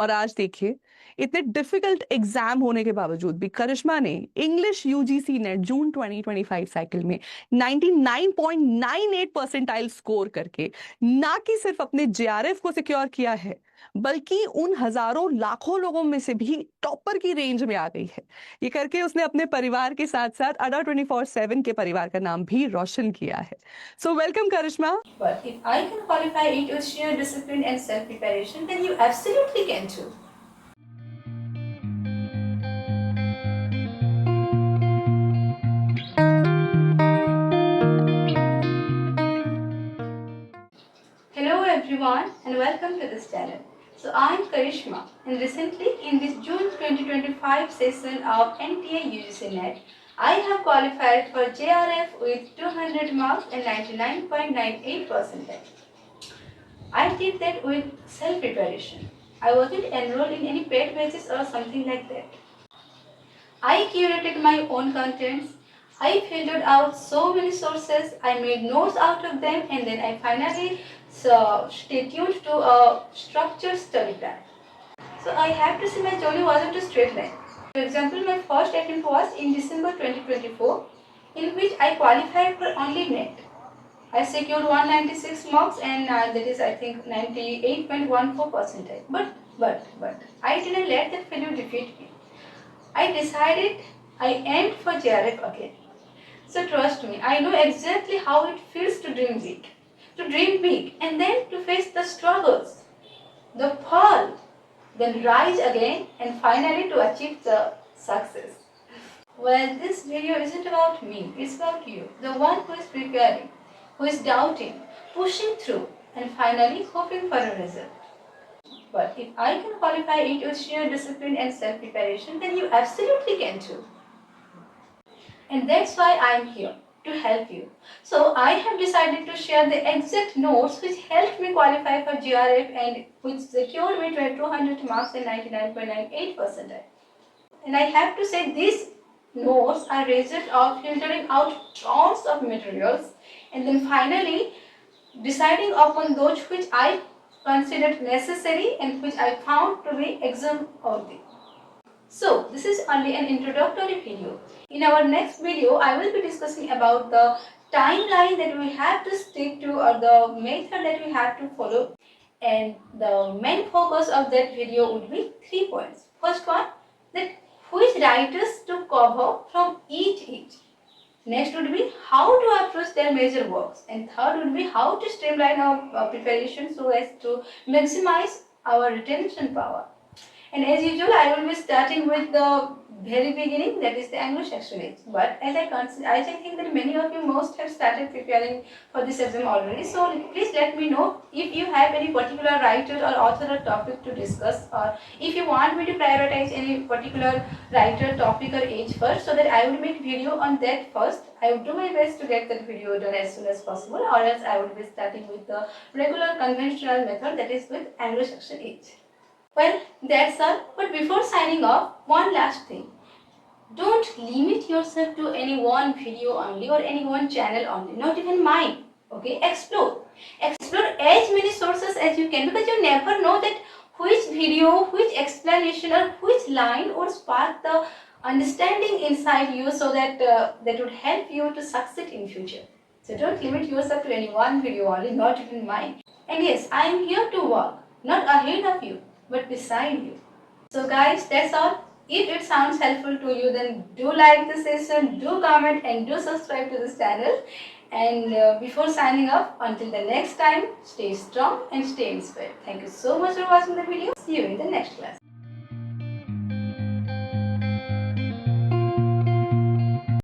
और आज देखिए, इतने डिफिकल्ट एग्जाम होने के बावजूद भी करिश्मा ने इंग्लिश यूजीसी नेट जून 2025 साइकिल में 99.98 परसेंटाइल स्कोर करके ना कि सिर्फ अपने जेआरएफ को सिक्योर किया है, बल्कि उन हजारों लाखों लोगों में से भी टॉपर की रेंज में आ गई है। ये करके उसने अपने परिवार के साथ साथ अडा 24/7 के परिवार का नाम भी रोशन किया है। So welcome Karishma. But if I can qualify it with sheer discipline and self-preparation, then you absolutely can too. Hello everyone and welcome to this channel. So I am Karishma and recently in this June 2025 session of NTA UGC NET, I have qualified for JRF with 200 marks and 99.98%. I did that with self-preparation. I wasn't enrolled in any paid batches or something like that. I curated my own contents. I filtered out so many sources. I made notes out of them, and then I finally stay tuned to a structured study plan. So I have to say my journey wasn't a straight line. For example, my first attempt was in December 2024, in which I qualified for only NET. I secured 196 marks, and that is I think 98.14 percentage. But I didn't let that failure defeat me. I decided I aimed for JRF again. So trust me, I know exactly how it feels to dream big. To dream big and then to face the struggles, the fall, then rise again and finally to achieve the success. Well, this video isn't about me, it's about you, the one who is preparing, who is doubting, pushing through, and finally hoping for a result. But if I can qualify it with sheer discipline and self-preparation, then you absolutely can too. And that's why I'm here, to help you. So I have decided to share the exact notes which helped me qualify for GRF and which secured me 200 marks and 99.98%. And I have to say these notes are result of filtering out tons of materials and then finally deciding upon those which I considered necessary and which I found to be exam worthy. So this is only an introductory video. In our next video, I will be discussing about the timeline that we have to stick to or the method that we have to follow. And the main focus of that video would be 3 points. First one, that which writers to cover from each. Next would be how to approach their major works. And third would be how to streamline our preparation so as to maximize our retention power. And as usual, I will be starting with the very beginning, that is the Anglo-Saxon age. But as I think that many of you most have started preparing for this exam already. So please let me know if you have any particular writer or author or topic to discuss, or if you want me to prioritize any particular writer, topic or age first, so that I will make video on that first. I will do my best to get that video done as soon as possible, or else I will be starting with the regular conventional method, that is with Anglo-Saxon age. Well, that's all. But before signing off, one last thing. Don't limit yourself to any one video only or any one channel only, not even mine. Okay, explore. Explore as many sources as you can, because you never know that which video, which explanation or which line would spark the understanding inside you, so that that would help you to succeed in future. So don't limit yourself to any one video only, not even mine. And yes, I am here to walk, not ahead of you, but beside you. So guys, that's all. If it sounds helpful to you, then do like the session, do comment and do subscribe to this channel. And before signing off, until the next time, stay strong and stay inspired. Thank you so much for watching the video. See you in the next class.